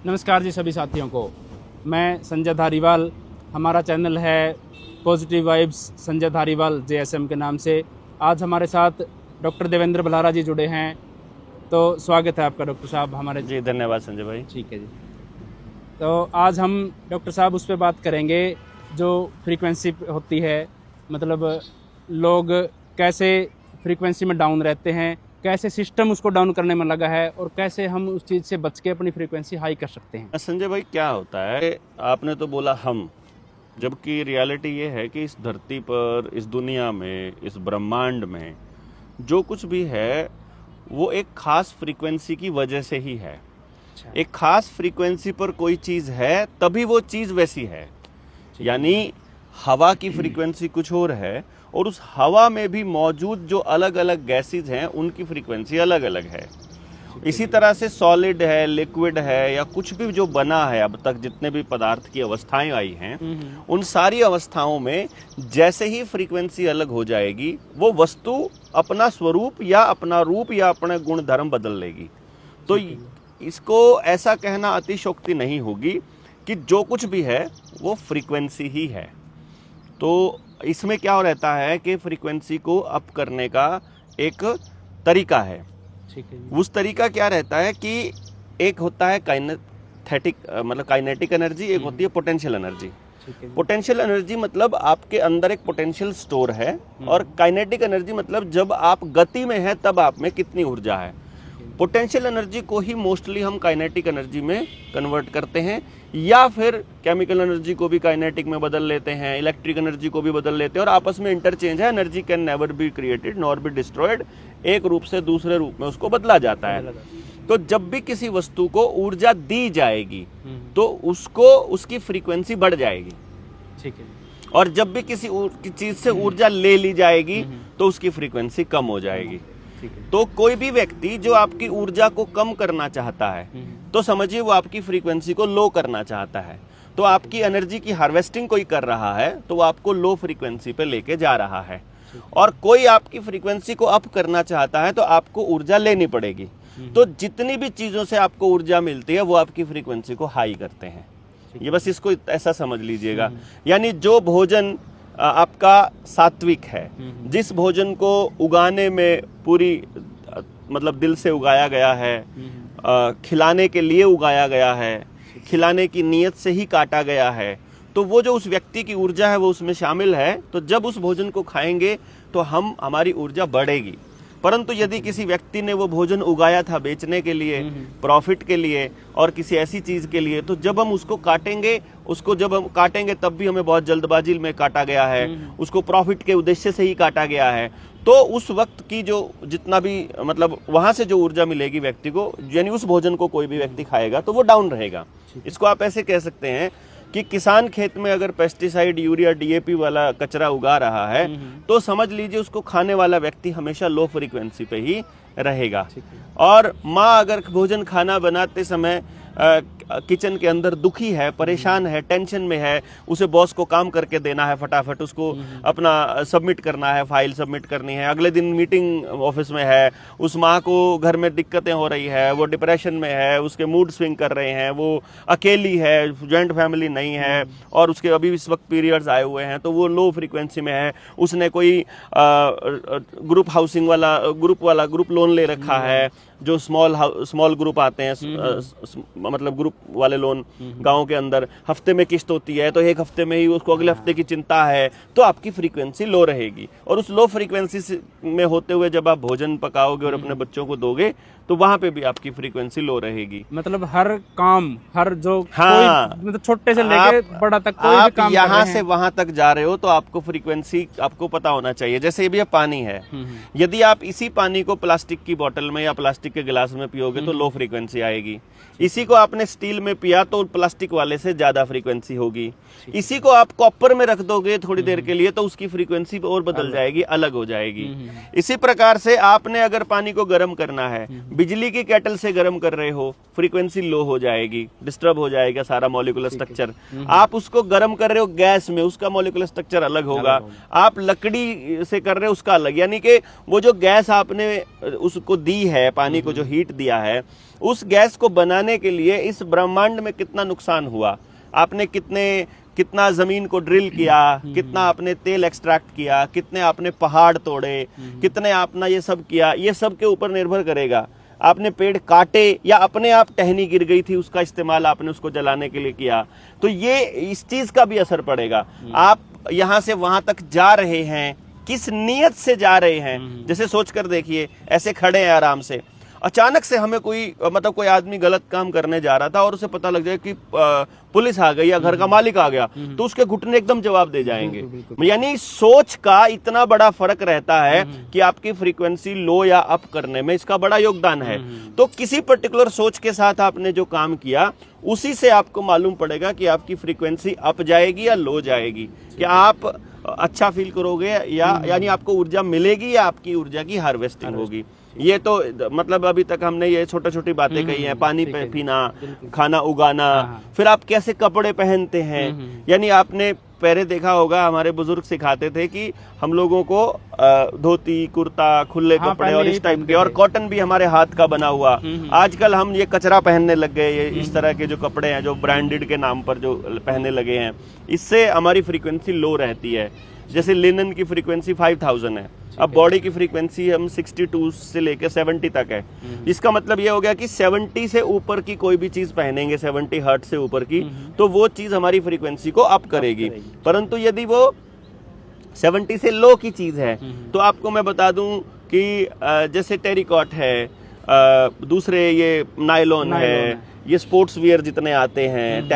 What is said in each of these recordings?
नमस्कार जी सभी साथियों को। मैं संजय धारीवाल, हमारा चैनल है positive vibes Sanjay Dhariwal JSM के नाम से। आज हमारे साथ डॉक्टर देवेंद्र बल्हारा जी जुड़े हैं, तो स्वागत है आपका डॉक्टर साहब हमारे। जी धन्यवाद संजय भाई। ठीक है जी। तो आज हम डॉक्टर साहब उस पर बात करेंगे जो फ्रीक्वेंसी होती है, मतलब लोग कैसे फ्रीक्वेंसी में डाउन रहते हैं, कैसे सिस्टम उसको डाउन करने में लगा है और कैसे हम उस चीज़ से बच के अपनी फ्रीक्वेंसी हाई कर सकते हैं। संजय भाई क्या होता है, आपने तो बोला हम, जबकि रियलिटी ये है कि इस धरती पर, इस दुनिया में, इस ब्रह्मांड में जो कुछ भी है वो एक खास फ्रीक्वेंसी की वजह से ही है। एक खास फ्रीक्वेंसी पर कोई चीज़ है तभी वो चीज़ वैसी है। यानी हवा की फ्रीक्वेंसी कुछ और है और उस हवा में भी मौजूद जो अलग अलग गैसेज हैं उनकी फ्रीक्वेंसी अलग अलग है। इसी तरह से सॉलिड है, लिक्विड है, या कुछ भी जो बना है अब तक, जितने भी पदार्थ की अवस्थाएं आई हैं, उन सारी अवस्थाओं में जैसे ही फ्रीक्वेंसी अलग हो जाएगी वो वस्तु अपना स्वरूप या अपना रूप या अपने गुण धर्म बदल लेगी। तो इसको ऐसा कहना अतिशयोक्ति नहीं होगी कि जो कुछ भी है वो फ्रीक्वेंसी ही है। तो इसमें क्या रहता है कि फ्रीक्वेंसी को अप करने का एक तरीका है। ठीक है। उस तरीका क्या रहता है कि एक होता है काइनेटिक, मतलब काइनेटिक एनर्जी, एक होती है पोटेंशियल एनर्जी। पोटेंशियल एनर्जी मतलब आपके अंदर एक पोटेंशियल स्टोर है, और काइनेटिक एनर्जी मतलब जब आप गति में है तब आप में कितनी ऊर्जा है। पोटेंशियल एनर्जी को ही मोस्टली हम काइनेटिक एनर्जी में कन्वर्ट करते हैं, या फिर केमिकल एनर्जी को भी काइनेटिक में बदल लेते हैं, इलेक्ट्रिक एनर्जी को भी बदल लेते हैं, और आपस में इंटरचेंज है। Energy can never be created nor be destroyed, एक रूप से दूसरे रूप में उसको बदला जाता है। तो जब भी किसी वस्तु को ऊर्जा दी जाएगी तो उसको उसकी फ्रीक्वेंसी बढ़ जाएगी। ठीक है। और जब भी किसी चीज से ऊर्जा ले ली जाएगी तो उसकी फ्रीक्वेंसी कम हो जाएगी। तो कोई भी व्यक्ति जो आपकी ऊर्जा को कम करना चाहता है तो समझिए वो आपकी फ्रीक्वेंसी को लो करना चाहता है। तो आपकी एनर्जी की हार्वेस्टिंग कोई कर रहा है तो वो आपको लो फ्रीक्वेंसी पे लेके जा रहा है। और कोई आपकी फ्रीक्वेंसी को अप करना चाहता है तो आपको ऊर्जा लेनी पड़ेगी। तो जितनी भी चीजों से आपको ऊर्जा मिलती है वो आपकी फ्रीक्वेंसी को हाई करते हैं। ये बस इसको ऐसा समझ लीजिएगा। यानी जो भोजन आपका सात्विक है, जिस भोजन को उगाने में पूरी मतलब दिल से उगाया गया है, खिलाने के लिए उगाया गया है, खिलाने की नीयत से ही काटा गया है, तो वो जो उस व्यक्ति की ऊर्जा है वो उसमें शामिल है। तो जब उस भोजन को खाएंगे तो हमारी ऊर्जा बढ़ेगी। परंतु यदि किसी व्यक्ति ने वो भोजन उगाया था बेचने के लिए, प्रॉफिट के लिए और किसी ऐसी चीज के लिए, तो जब हम उसको काटेंगे, उसको जब हम काटेंगे तब भी हमें बहुत जल्दबाजी में काटा गया है, उसको प्रॉफिट के उद्देश्य से ही काटा गया है, तो उस वक्त की जो जितना भी मतलब वहां से जो ऊर्जा मिलेगी व्यक्ति को, यानी उस भोजन को कोई भी व्यक्ति खाएगा तो वो डाउन रहेगा। इसको आप ऐसे कह सकते हैं कि किसान खेत में अगर पेस्टिसाइड, यूरिया, DAP वाला कचरा उगा रहा है तो समझ लीजिए उसको खाने वाला व्यक्ति हमेशा लो फ्रीक्वेंसी पे ही रहेगा। और माँ अगर भोजन खाना बनाते समय किचन के अंदर दुखी है, परेशान है, टेंशन में है, उसे बॉस को काम करके देना है, फटाफट उसको अपना सबमिट करना है, फाइल सबमिट करनी है, अगले दिन मीटिंग ऑफिस में है, उस माँ को घर में दिक्कतें हो रही है, वो डिप्रेशन में है, उसके मूड स्विंग कर रहे हैं, वो अकेली है, जॉइंट फैमिली नहीं है, और उसके अभी इस वक्त पीरियड्स आए हुए हैं तो वो लो फ्रीक्वेंसी में है, उसने कोई ग्रुप हाउसिंग वाला ग्रुप लोन ले रखा है, जो स्मॉल ग्रुप आते हैं, मतलब ग्रुप वाले लोन गांव के अंदर हफ्ते में किस्त होती है, तो एक हफ्ते में ही उसको अगले हफ्ते की चिंता है, तो आपकी फ्रीक्वेंसी लो रहेगी। और उस लो फ्रीक्वेंसी में होते हुए जब आप भोजन पकाओगे और अपने बच्चों को दोगे तो वहां पे भी आपकी फ्रीक्वेंसी लो रहेगी। मतलब हर काम, हर जो मतलब छोटे से लेके बड़ा तक कोई भी काम यहाँ से वहां तक जा रहे हो तो आपको फ्रीक्वेंसी आपको पता होना चाहिए। जैसे ये पानी है, यदि आप इसी पानी को प्लास्टिक की बोतल में या प्लास्टिक के गिलास में पियोगे तो लो फ्रीक्वेंसी आएगी। इसी को आपने स्टील में पिया तो प्लास्टिक वाले से ज्यादा फ्रीक्वेंसी होगी। इसी को आप कॉपर में रख दोगे थोड़ी देर के लिए तो उसकी फ्रीक्वेंसी और बदल जाएगी, अलग हो जाएगी। इसी प्रकार से आपने अगर पानी को गर्म करना है, बिजली की केटल से गर्म कर रहे हो, फ्रीक्वेंसी लो हो जाएगी, डिस्टर्ब हो जाएगा सारा मॉलिक्यूलर स्ट्रक्चर। आप उसको गर्म कर रहे हो गैस में, उसका मॉलिक्यूलर स्ट्रक्चर अलग होगा। आप लकड़ी से कर रहे हो, उसका अलग। यानी कि वो जो गैस आपने उसको दी है, पानी को जो हीट दिया है, उस गैस को बनाने के लिए इस ब्रह्मांड में कितना नुकसान हुआ, आपने कितना जमीन को ड्रिल किया, कितना आपने तेल एक्सट्रैक्ट किया, कितने आपने पहाड़ तोड़े, कितने आपने ये सब किया, ये सब के ऊपर निर्भर करेगा। आपने पेड़ काटे या अपने आप टहनी गिर गई थी, उसका इस्तेमाल आपने उसको जलाने के लिए किया, तो ये इस चीज का भी असर पड़ेगा। आप यहाँ से वहां तक जा रहे हैं, किस नीयत से जा रहे हैं, जैसे सोच कर देखिए, ऐसे खड़े हैं आराम से, अचानक से हमें कोई आदमी गलत काम करने जा रहा था और उसे पता लग जाए कि पुलिस आ गई या घर का मालिक आ गया, तो उसके घुटने एकदम जवाब दे जाएंगे। यानी सोच का इतना बड़ा फर्क रहता है कि आपकी फ्रीक्वेंसी लो या अप करने में इसका बड़ा योगदान है। तो किसी पर्टिकुलर सोच के साथ आपने जो काम किया, उसी से आपको मालूम पड़ेगा कि आपकी फ्रीक्वेंसी अप जाएगी या लो जाएगी, कि आप अच्छा फील करोगे या यानी आपको ऊर्जा मिलेगी या आपकी ऊर्जा की हार्वेस्टिंग होगी। ये तो मतलब अभी तक हमने ये छोटी छोटी बातें कही हैं, पानी पीना, खाना उगाना, फिर आप कैसे कपड़े पहनते हैं। यानी आपने पहले देखा होगा, हमारे बुजुर्ग सिखाते थे कि हम लोगों को धोती कुर्ता, खुले कपड़े और इस टाइप के, और कॉटन भी हमारे हाथ का बना हुआ। आजकल हम ये कचरा पहनने लग गए, ये इस तरह के जो कपड़े हैं जो ब्रांडेड के नाम पर जो पहनने लगे हैं, इससे हमारी फ्रीक्वेंसी लो रहती है। जैसे लिनन की फ्रीक्वेंसी 5000 है, अब बॉडी की फ्रीक्वेंसी हम 62 से लेकर 70 तक है। इसका मतलब ये हो गया कि 70 से ऊपर की कोई भी चीज पहनेंगे, 70 हर्ट्ज से ऊपर की, तो वो चीज हमारी फ्रीक्वेंसी को अप करेगी। परंतु यदि वो 70 से लो की चीज है, तो आपको मैं बता दूं कि जैसे टेरिकॉट है, दूसरे ये नायलॉन है, ये स्पोर्ट्स वियर जितने आते हैं,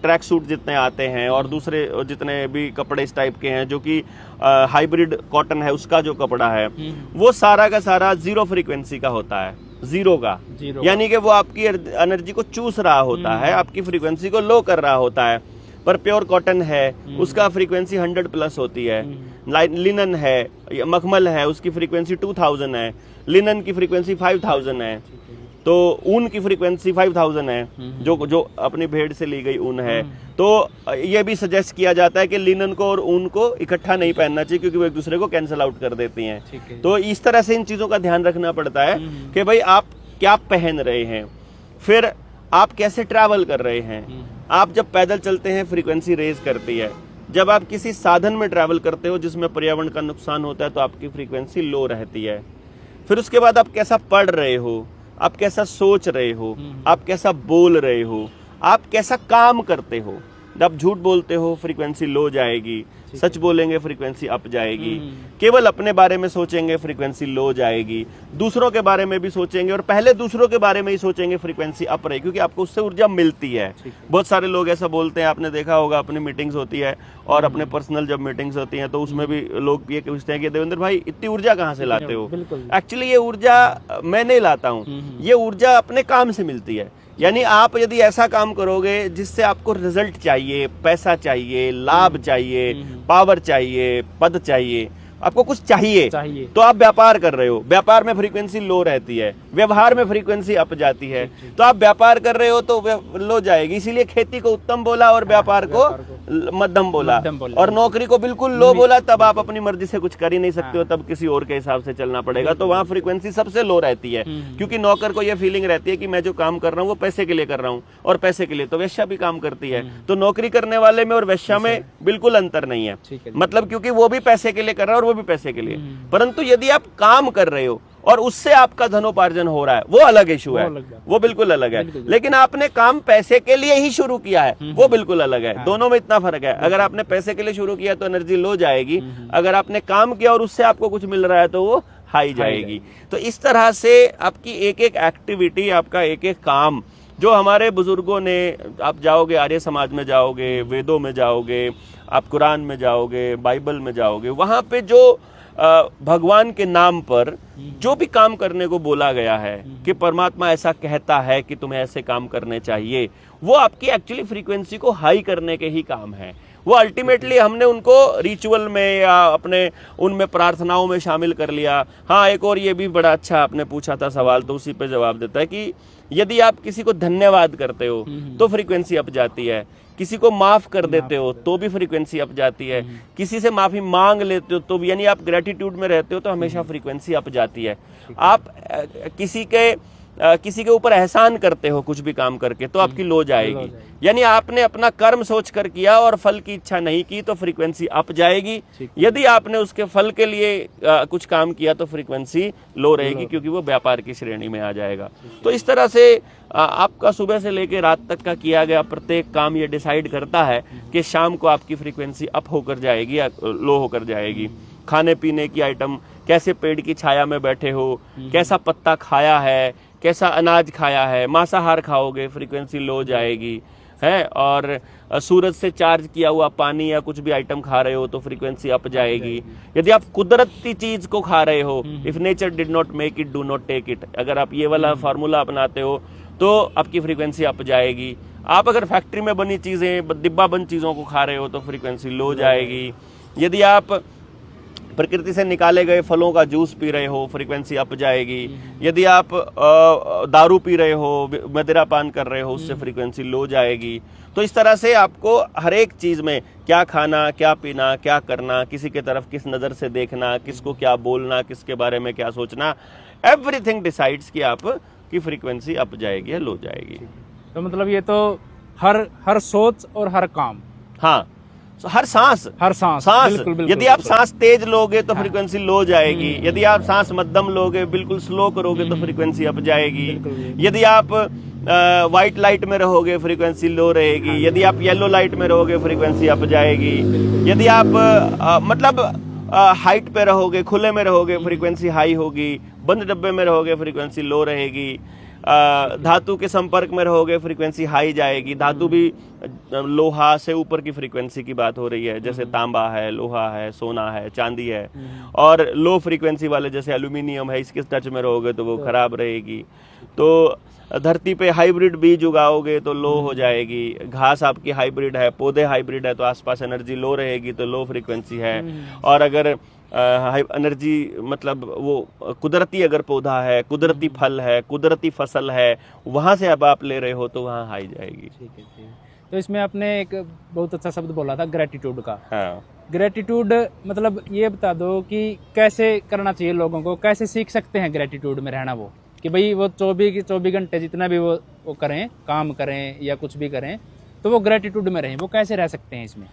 ट्रैक सूट जितने आते हैं, और दूसरे जितने भी कपड़े इस टाइप के हैं जो कि हाइब्रिड कॉटन है, उसका जो कपड़ा है, वो सारा का सारा जीरो फ्रीक्वेंसी का होता है, जीरो का, यानी कि वो आपकी एनर्जी को चूस रहा होता है, आपकी फ्रीक्वेंसी को लो कर रहा होता है। पर प्योर कॉटन है, उसका फ्रीक्वेंसी 100 प्लस होती है। लिनन है, मखमल है, उसकी फ्रीक्वेंसी 2000 है, लिनन की फ्रीक्वेंसी 5000 है, तो ऊन की फ्रीक्वेंसी 5000 है, जो अपनी भेड़ से ली गई ऊन है। तो ये भी सजेस्ट किया जाता है कि लिनन को और ऊन को इकट्ठा नहीं पहनना चाहिए, क्योंकि वो एक दूसरे को कैंसिल आउट कर देती हैं। तो इस तरह से इन चीजों का ध्यान रखना पड़ता है कि भाई आप क्या पहन रहे हैं, फिर आप कैसे ट्रैवल कर रहे हैं। आप जब पैदल चलते हैं, फ्रीक्वेंसी रेज करती है। जब आप किसी साधन में ट्रैवल करते हो जिसमें पर्यावरण का नुकसान होता है, तो आपकी फ्रीक्वेंसी लो रहती है। फिर उसके बाद आप कैसा पढ़ रहे हो, आप कैसा सोच रहे हो, आप कैसा बोल रहे हो, आप कैसा काम करते हो। जब झूठ बोलते हो, फ्रीक्वेंसी लो जाएगी, सच बोलेंगे, फ्रीक्वेंसी अप जाएगी। केवल अपने बारे में सोचेंगे, फ्रीक्वेंसी लो जाएगी। दूसरों के बारे में भी सोचेंगे और पहले दूसरों के बारे में ही सोचेंगे, फ्रीक्वेंसी अप रहेगी, क्योंकि आपको उससे ऊर्जा मिलती है। बहुत सारे लोग ऐसा बोलते हैं, आपने देखा होगा, अपनी मीटिंग्स होती है और अपने पर्सनल जब मीटिंग्स होती हैं, तो उसमें भी लोग ये पूछते हैं कि देवेंद्र भाई इतनी ऊर्जा कहाँ से लाते हो। एक्चुअली ये ऊर्जा मैं नहीं लाता हूँ, ये ऊर्जा अपने काम से मिलती है। यानी आप यदि ऐसा काम करोगे जिससे आपको रिजल्ट चाहिए, पैसा चाहिए, लाभ चाहिए, पावर चाहिए, पद चाहिए, आपको कुछ चाहिए, तो आप व्यापार कर रहे हो, व्यापार में फ्रीक्वेंसी लो रहती है, व्यवहार में फ्रीक्वेंसी अप जाती है। तो आप व्यापार कर रहे हो तो लो जाएगी। इसीलिए खेती को उत्तम बोला और व्यापार को मध्यम बोला, और नौकरी को बिल्कुल लो बोला। तब आप अपनी मर्जी से कुछ कर ही नहीं सकते हो, तब किसी और के हिसाब से चलना पड़ेगा। तो वहां फ्रीक्वेंसी सबसे लो रहती है, क्योंकि नौकर को यह फीलिंग रहती है कि मैं जो काम कर रहा हूँ वो पैसे के लिए कर रहा हूँ, और पैसे के लिए तो वेश्या भी काम करती है। तो नौकरी करने वाले में और वेश्या में बिल्कुल अंतर नहीं है, मतलब क्योंकि वो भी पैसे के लिए कर रहा है और वो भी पैसे के लिए। परंतु यदि आप काम कर रहे हो और उससे आपका धनोपार्जन हो रहा है, वो अलग इशू है, वो बिल्कुल अलग है। लेकिन आपने काम पैसे के लिए ही शुरू किया है, वो बिल्कुल अलग है। दोनों में इतना फर्क है। अगर आपने पैसे के लिए शुरू किया तो एनर्जी लो जाएगी, अगर आपने काम किया और उससे आपको कुछ मिल रहा है तो वो हाई जाएगी। तो इस तरह से आपकी एक एक एक्टिविटी, आपका एक एक काम, जो हमारे बुजुर्गों ने, आप जाओगे आर्य समाज में जाओगे, वेदों में जाओगे, आप कुरान में जाओगे, बाइबल में जाओगे, वहां पे जो भगवान के नाम पर जो भी काम करने को बोला गया है कि परमात्मा ऐसा कहता है कि तुम्हें ऐसे काम करने चाहिए, वो आपकी एक्चुअली फ्रीक्वेंसी को हाई करने के ही काम है। वो अल्टीमेटली हमने उनको रिचुअल में या अपने उनमें प्रार्थनाओं में शामिल कर लिया। हाँ, एक और ये भी बड़ा अच्छा आपने पूछा था सवाल, तो उसी पे जवाब देता है कि यदि आप किसी को धन्यवाद करते हो तो फ्रीक्वेंसी अप जाती है, किसी को माफ कर देते हो तो भी फ्रीक्वेंसी अप जाती है, किसी से माफी मांग लेते हो तो भी, यानी आप ग्रेटिट्यूड में रहते हो तो हमेशा फ्रीक्वेंसी अप जाती है। आप किसी के किसी के ऊपर एहसान करते हो कुछ भी काम करके, तो आपकी लो जाएगी। यानी आपने अपना कर्म सोच कर किया और फल की इच्छा नहीं की तो फ्रीक्वेंसी अप जाएगी। यदि आपने उसके फल के लिए कुछ काम किया तो फ्रीक्वेंसी लो रहेगी, क्योंकि वो व्यापार की श्रेणी में आ जाएगा। तो इस तरह से आपका सुबह से लेकर रात तक का किया गया प्रत्येक काम ये डिसाइड करता है कि शाम को आपकी फ्रीक्वेंसी अप होकर जाएगी या लो होकर जाएगी। खाने पीने की आइटम, कैसे पेड़ की छाया में बैठे हो, कैसा पत्ता खाया है, कैसा अनाज खाया है, मांसाहार खाओगे फ्रीक्वेंसी लो जाएगी है, और सूरज से चार्ज किया हुआ पानी या कुछ भी आइटम खा रहे हो तो फ्रीक्वेंसी अप जाएगी। यदि आप कुदरती चीज को खा रहे हो, if nature did not make it do not take it, अगर आप ये वाला फार्मूला अपनाते हो तो आपकी फ्रीक्वेंसी अप जाएगी। आप अगर फैक्ट्री में बनी चीजें, डिब्बा बंद चीजों को खा रहे हो तो फ्रीक्वेंसी लो जाएगी। यदि आप प्रकृति से निकाले गए फलों का जूस पी रहे हो, फ्रीक्वेंसी अप जाएगी। यदि आप दारू पी रहे हो, मदिरा पान कर रहे हो, उससे फ्रीक्वेंसी लो जाएगी। तो इस तरह से आपको हर एक चीज में क्या खाना, क्या पीना, क्या करना, किसी के तरफ किस नजर से देखना, किसको क्या बोलना, किसके बारे में क्या सोचना, एवरीथिंग डिसाइड्स कि आप की फ्रीक्वेंसी अप जाएगी या लो जाएगी। तो मतलब ये तो हर सोच और हर काम, हाँ, हर सांस बिल्कुल, बिल्कुल, यदि आप सांस तेज लोगे तो फ्रीक्वेंसी लो जाएगी। यदि आप सांस मध्यम लोगे, बिल्कुल स्लो करोगे तो फ्रीक्वेंसी अप जाएगी। यदि आप व्हाइट लाइट में रहोगे फ्रीक्वेंसी लो रहेगी। यदि आप येलो लाइट में रहोगे फ्रीक्वेंसी अप जाएगी। यदि आप मतलब हाइट पे रहोगे, खुले में रहोगे, फ्रीक्वेंसी हाई होगी। बंद डब्बे में रहोगे फ्रीक्वेंसी लो रहेगी। धातु के संपर्क में रहोगे फ्रीक्वेंसी हाई जाएगी। धातु भी लोहा से ऊपर की फ्रीक्वेंसी की बात हो रही है, जैसे तांबा है, लोहा है, सोना है, चांदी है। और लो फ्रीक्वेंसी वाले जैसे एल्यूमिनियम है, इसके टच में रहोगे तो वो खराब रहेगी। तो धरती पे हाइब्रिड बीज उगाओगे तो लो हो जाएगी। घास आपकी हाइब्रिड है, पौधे हाइब्रिड है, तो आसपास एनर्जी लो रहेगी, तो लो फ्रीक्वेंसी है। और अगर एनर्जी मतलब वो कुदरती अगर पौधा है, कुदरती फल है, कुदरती फसल है, वहां से अब आप ले रहे हो तो वहां हाई जाएगी। ठीक है, ठीक है। तो इसमें आपने एक बहुत अच्छा शब्द बोला था ग्रेटिट्यूड का। हाँ। ग्रेटिट्यूड मतलब ये बता दो कि कैसे करना चाहिए लोगों को, कैसे सीख सकते हैं ग्रेटिट्यूड में रहना, वो कि भाई वो 24 घंटे जितना भी वो करें, काम करें या कुछ भी करें, तो वो ग्रेटिट्यूड में रहें। वो कैसे रह सकते हैं इसमें?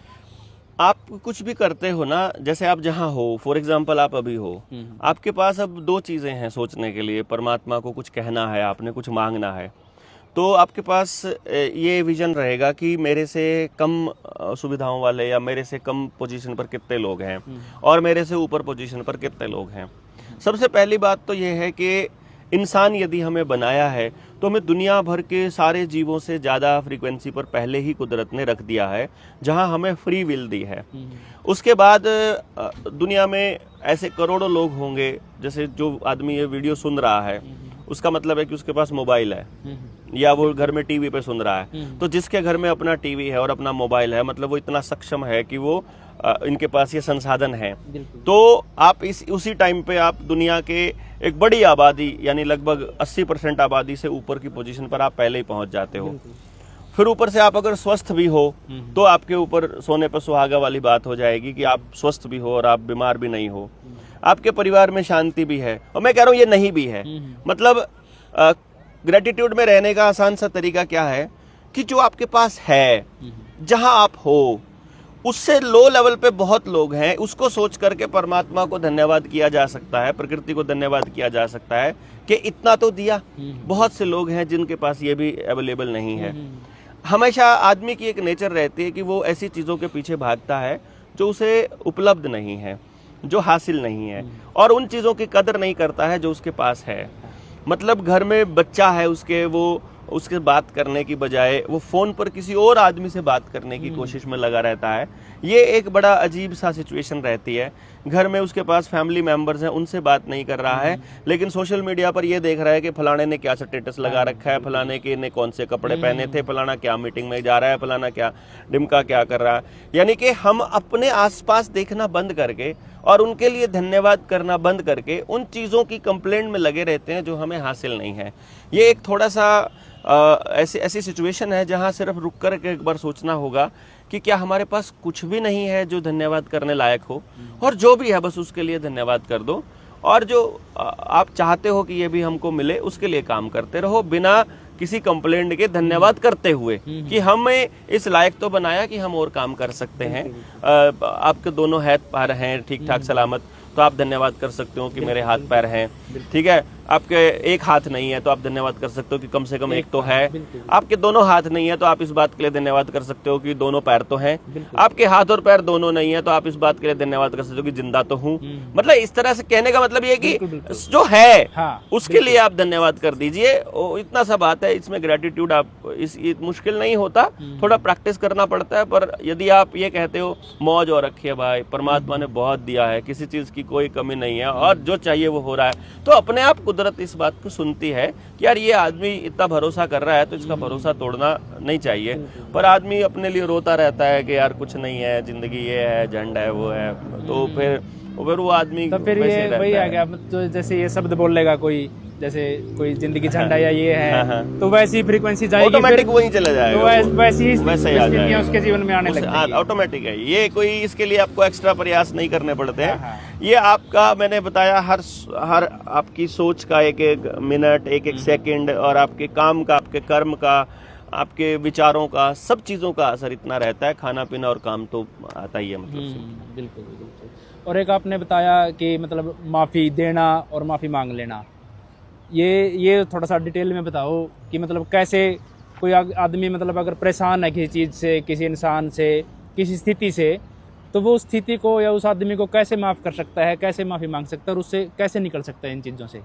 आप कुछ भी करते हो ना, जैसे आप जहाँ हो, फॉर एग्जाम्पल आप अभी हो, आपके पास अब दो चीजें हैं सोचने के लिए। परमात्मा को कुछ कहना है, आपने कुछ मांगना है, तो आपके पास ये विजन रहेगा कि मेरे से कम सुविधाओं वाले या मेरे से कम पोजीशन पर कितने लोग हैं और मेरे से ऊपर पोजीशन पर कितने लोग हैं। सबसे पहली बात तो ये है कि इंसान यदि हमें बनाया है तो हमें दुनिया भर के सारे जीवों से ज़्यादा फ्रीक्वेंसी पर पहले ही कुदरत ने रख दिया है, जहां हमें फ्री विल दी है। उसके बाद दुनिया में ऐसे करोड़ों लोग होंगे, जैसे जो आदमी ये वीडियो सुन रहा है उसका मतलब है कि उसके पास मोबाइल है या वो घर में टीवी पे सुन रहा है। तो जिसके घर में अपना टीवी है और अपना मोबाइल है, मतलब वो इतना सक्षम है कि वो इनके पास ये संसाधन है। तो आप उसी टाइम पे आप दुनिया के एक बड़ी आबादी यानी लगभग 80% आबादी से ऊपर की पोजीशन पर आप पहले ही पहुंच जाते हो। फिर ऊपर से आप अगर स्वस्थ भी हो तो आपके ऊपर सोने पर सुहागा वाली बात हो जाएगी कि आप स्वस्थ भी हो और आप बीमार भी नहीं हो। आपके परिवार में शांति भी है, और मैं कह रहा हूँ ये नहीं भी है। मतलब ग्रेटिट्यूड में रहने का आसान सा तरीका क्या है कि जो आपके पास है, जहां आप हो, उससे लो लेवल पे बहुत लोग हैं, उसको सोच करके परमात्मा को धन्यवाद किया जा सकता है, प्रकृति को धन्यवाद किया जा सकता है कि इतना तो दिया। बहुत से लोग हैं जिनके पास ये भी अवेलेबल नहीं है। हमेशा आदमी की एक नेचर रहती है कि वो ऐसी चीज़ों के पीछे भागता है जो उसे उपलब्ध नहीं है, जो हासिल नहीं है, और उन चीज़ों की कदर नहीं करता है जो उसके पास है। मतलब घर में बच्चा है उसके, वो उसके बात करने की बजाय वो फोन पर किसी और आदमी से बात करने की कोशिश में लगा रहता है। ये एक बड़ा अजीब सा सिचुएशन रहती है। घर में उसके पास फैमिली मेंबर्स हैं, उनसे बात नहीं कर रहा है, लेकिन सोशल मीडिया पर ये देख रहा है कि फलाने ने क्या स्टेटस लगा रखा है, फलाने के ने कौन से कपड़े पहने थे, फलाना क्या मीटिंग में जा रहा है, फलाना क्या डिमका क्या कर रहा है। यानी कि हम अपने आसपास देखना बंद करके और उनके लिए धन्यवाद करना बंद करके उन चीज़ों की कंप्लेंट में लगे रहते हैं जो हमें हासिल नहीं है। ये एक थोड़ा सा ऐसी सिचुएशन है जहां सिर्फ रुक कर के एक बार सोचना होगा कि क्या हमारे पास कुछ भी नहीं है जो धन्यवाद करने लायक हो, और जो भी है बस उसके लिए धन्यवाद कर दो और जो आप चाहते हो कि ये भी हमको मिले, उसके लिए काम करते रहो बिना किसी कंप्लेंट के, धन्यवाद करते हुए कि हमें इस लायक तो बनाया कि हम और काम कर सकते हैं। आपके दोनों हाथ पैर हैं ठीक ठाक सलामत, तो आप धन्यवाद कर सकते हो कि मेरे हाथ पैर हैं, ठीक है। आपके एक हाथ नहीं है तो आप धन्यवाद कर सकते हो कि कम से कम एक तो है। आपके दोनों हाथ नहीं है तो आप इस बात के लिए धन्यवाद कर सकते हो कि दोनों पैर तो हैं। आपके हाथ और पैर दोनों नहीं है तो आप इस बात के लिए धन्यवाद कर सकते हो कि जिंदा तो हूँ। मतलब इस तरह से कहने का मतलब ये कि जो है उसके लिए आप धन्यवाद कर दीजिए। इतना सा बात है, इसमें ग्रेटिट्यूड आप मुश्किल नहीं होता, थोड़ा प्रैक्टिस करना पड़ता है। पर यदि आप ये कहते हो मौज और रखिए भाई, परमात्मा ने बहुत दिया है, किसी चीज की कोई कमी नहीं है और जो चाहिए वो हो रहा है, तो अपने आप कुदरत इस बात को सुनती है कि यार ये आदमी इतना भरोसा कर रहा है तो इसका भरोसा तोड़ना नहीं चाहिए। पर आदमी अपने लिए रोता रहता है कि यार कुछ नहीं है, जिंदगी ये है, झंड है, वो है, तो फिर वो आदमी तो फिर ये वही आ गया, तो जैसे ये शब्द बोल लेगा कोई, जैसे कोई जिंदगी झंडा या ये है, तो वैसी फ्रीक्वेंसी जाएगी, ऑटोमेटिक वही चला जाएगा, तो वैसी ही उसके जीवन में आने लगती है, ऑटोमेटिक है। ये कोई इसके लिए आपको एक्स्ट्रा प्रयास नहीं करने पड़ते हैं। ये आपका, मैंने बताया, हर आपकी सोच का एक एक मिनट, एक एक सेकंड, और आपके काम का, आपके कर्म का, आपके विचारों का, सब चीजों का असर इतना रहता है। खाना पीना और काम तो आता ही है, मतलब बिल्कुल बिल्कुल। और एक आपने बताया कि मतलब माफी देना और माफी मांग लेना, ये थोड़ा सा डिटेल में बताओ कि मतलब कैसे कोई आदमी मतलब अगर परेशान है किसी चीज़ से, किसी इंसान से, किसी स्थिति से, तो वो उस स्थिति को या उस आदमी को कैसे माफ़ कर सकता है, कैसे माफ़ी मांग सकता है और उससे कैसे निकल सकता है इन चीज़ों से?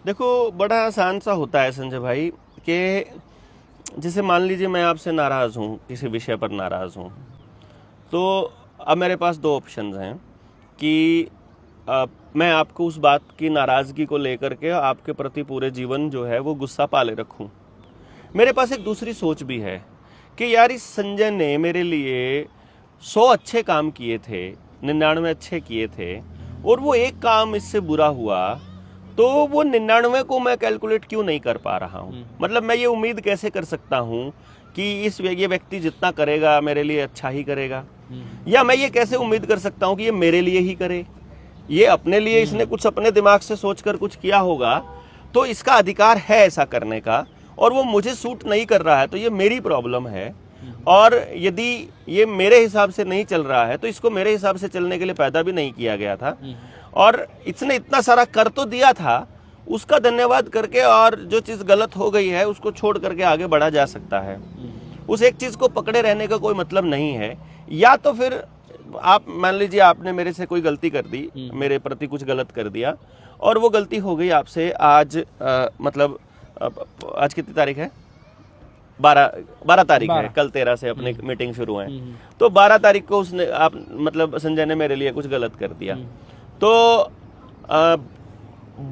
देखो, बड़ा आसान सा होता है संजय भाई कि जैसे मान लीजिए मैं आपसे नाराज़ हूँ, किसी विषय पर नाराज़ हूँ, तो अब मेरे पास दो ऑप्शंस हैं कि मैं आपको उस बात की नाराज़गी को लेकर के आपके प्रति पूरे जीवन जो है वो गुस्सा पाले रखूं। मेरे पास एक दूसरी सोच भी है कि यार इस संजय ने मेरे लिए 100 अच्छे काम किए थे, 99 अच्छे किए थे, और वो एक काम इससे बुरा हुआ, तो वो 99 को मैं कैलकुलेट क्यों नहीं कर पा रहा हूँ? मतलब मैं ये उम्मीद कैसे कर सकता हूँ कि ये व्यक्ति जितना करेगा मेरे लिए अच्छा ही करेगा, या मैं ये कैसे उम्मीद कर सकता हूँ कि ये मेरे लिए ही करे? ये अपने लिए इसने कुछ अपने दिमाग से सोचकर कुछ किया होगा, तो इसका अधिकार है ऐसा करने का, और वो मुझे सूट नहीं कर रहा है तो ये मेरी प्रॉब्लम है। और यदि ये मेरे हिसाब से नहीं चल रहा है तो इसको मेरे हिसाब से चलने के लिए पैदा भी नहीं किया गया था, और इसने इतना सारा कर तो दिया था, उसका धन्यवाद करके और जो चीज़ गलत हो गई है उसको छोड़ करके आगे बढ़ा जा सकता है। उस एक चीज़ को पकड़े रहने का कोई मतलब नहीं है। या तो फिर आप मान लीजिए आपने मेरे से कोई गलती कर दी, मेरे प्रति कुछ गलत कर दिया, और वो गलती हो गई आपसे आज, मतलब आज कितनी तारीख है? 12 तारीख है, कल 13 से अपनी मीटिंग शुरू है, तो 12 तारीख को उसने मतलब संजय ने मेरे लिए कुछ गलत कर दिया, तो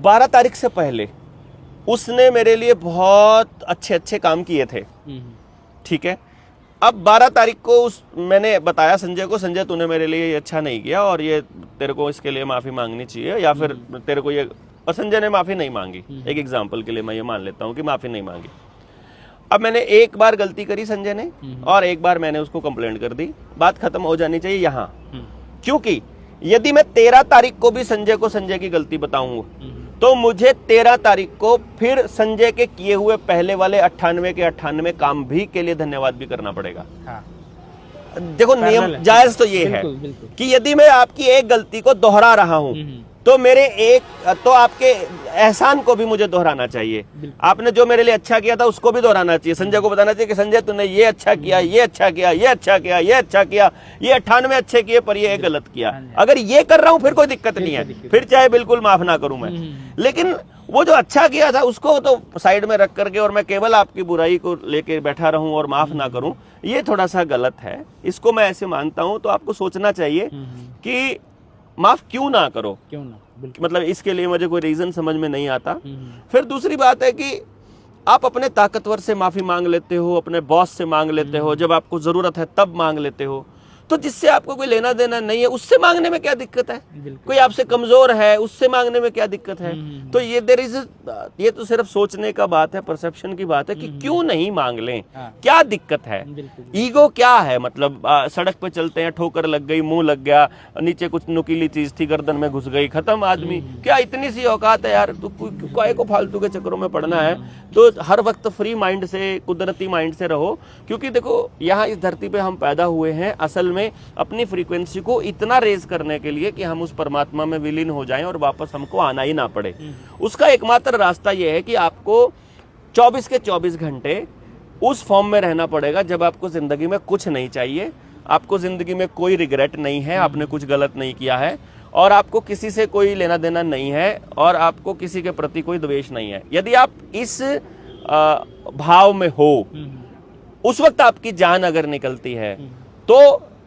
12 तारीख से पहले उसने मेरे लिए बहुत अच्छे अच्छे काम किए थे, ठीक है। अब 12 तारीख को मैंने बताया संजय को, संजय तूने मेरे लिए ये अच्छा नहीं किया और ये तेरे को इसके लिए माफ़ी मांगनी चाहिए, या फिर तेरे को ये, और संजय ने माफ़ी नहीं मांगी। एक एग्जांपल के लिए मैं ये मान लेता हूँ कि माफ़ी नहीं मांगी। अब मैंने एक बार गलती करी संजय ने, और एक बार मैंने उसको कंप्लेंट कर दी, बात खत्म हो जानी चाहिए यहाँ। क्योंकि यदि मैं 13 तारीख को भी संजय को संजय की गलती बताऊंगा, तो मुझे 13 तारीख को फिर संजय के किए हुए पहले वाले 98 के 98 काम भी के लिए धन्यवाद भी करना पड़ेगा। देखो, नियम जायज तो ये है कि यदि मैं आपकी एक गलती को दोहरा रहा हूं, तो मेरे तो आपके एहसान को भी मुझे दोहराना चाहिए। आपने जो मेरे लिए अच्छा किया था उसको भी दोहराना चाहिए। संजय को बताना चाहिए कि संजय तूने ये अच्छा किया, ये अच्छा किया, ये अच्छा किया, ये अच्छा किया, ये 98 अच्छे किए पर ये गलत किया। अगर ये कर रहा हूं फिर कोई दिक्कत नहीं है, फिर चाहे बिल्कुल माफ ना करूं मैं, लेकिन वो जो अच्छा किया था उसको तो साइड में रख करके और मैं केवल आपकी बुराई को लेके बैठा रहूं और माफ ना करूं, ये थोड़ा सा गलत है। इसको मैं ऐसे मानता हूं। तो आपको सोचना चाहिए कि माफ क्यों ना करो, क्यों ना, मतलब इसके लिए मुझे कोई रीजन समझ में नहीं आता। फिर दूसरी बात है कि आप अपने ताकतवर से माफी मांग लेते हो, अपने बॉस से मांग लेते हो, जब आपको जरूरत है तब मांग लेते हो, तो जिससे आपको कोई लेना देना नहीं है उससे मांगने में क्या दिक्कत है? बिल्कुल। कोई आपसे कमजोर है उससे मांगने में क्या दिक्कत है? तो ये ये तो सिर्फ सोचने का बात है, परसेप्शन की बात है कि क्यों नहीं मांग लें, हाँ। क्या दिक्कत है? बिल्कुल। ईगो क्या है? मतलब सड़क पे चलते हैं, ठोकर लग गई, मुंह लग गया, नीचे कुछ नुकीली चीज थी, गर्दन में घुस गई, खत्म आदमी। क्या इतनी सी औकात है यार? तो काय को फालतू के चक्करों में पड़ना है? तो हर वक्त फ्री माइंड से, कुदरती माइंड से रहो, क्योंकि देखो यहाँ इस धरती पे हम पैदा हुए हैं असल में अपनी फ्रीक्वेंसी को इतना रेज करने के लिए कि हम उस परमात्मा में विलीन हो जाएं और वापस हमको आना ही ना पड़े। उसका एकमात्र रास्ता यह है कि आपको 24 के 24 घंटे उस फॉर्म में रहना पड़ेगा जब आपको जिंदगी में कुछ नहीं चाहिए, आपको जिंदगी में कोई रिग्रेट नहीं है, आपने कुछ गलत नहीं किया है, और आपको किसी से कोई लेना देना नहीं है, और आपको किसी के प्रति कोई द्वेष नहीं है। यदि आप इस भाव में हो, उस वक्त आपकी जान अगर निकलती है तो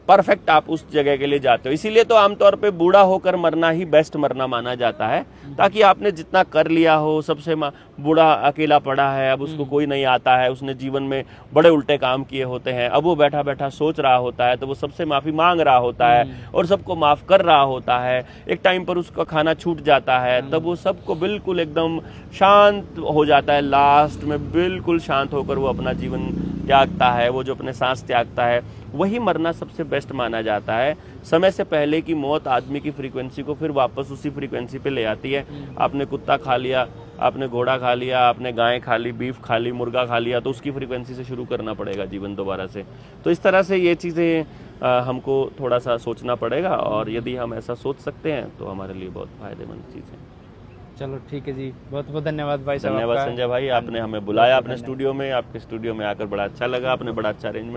परफेक्ट आप उस जगह के लिए जाते हो। इसीलिए तो आमतौर पे बूढ़ा होकर मरना ही बेस्ट मरना माना जाता है, ताकि आपने जितना कर लिया हो, सबसे बूढ़ा अकेला पड़ा है, अब उसको कोई नहीं आता है, उसने जीवन में बड़े उल्टे काम किए होते हैं, अब वो बैठा बैठा सोच रहा होता है, तो वो सबसे माफी मांग रहा होता है और सबको माफ कर रहा होता है। एक टाइम पर उसका खाना छूट जाता है, तब वो सबको बिल्कुल एकदम शांत हो जाता है, लास्ट में बिल्कुल शांत होकर वो अपना जीवन त्यागता है, वो जो अपने सांस त्यागता है, वही मरना सबसे बेस्ट माना जाता है। समय से पहले की मौत आदमी की फ्रीक्वेंसी को फिर वापस उसी फ्रीक्वेंसी पे ले आती है। आपने कुत्ता खा लिया, आपने घोड़ा खा लिया, आपने गाय खा ली, बीफ खा ली, मुर्गा खा लिया, तो उसकी फ्रीक्वेंसी से शुरू करना पड़ेगा जीवन दोबारा से। तो इस तरह से ये चीज़ें हमको थोड़ा सा सोचना पड़ेगा, और यदि हम ऐसा सोच सकते हैं तो हमारे लिए बहुत फायदेमंद चीज़ है। चलो ठीक है जी, बहुत बहुत धन्यवाद भाई साहब। धन्यवाद आपका। संजय भाई, आपने हमें बुलाया अपने स्टूडियो में, आपके स्टूडियो में आकर बड़ा अच्छा लगा, आपने बड़ा अच्छा अरेंजमेंट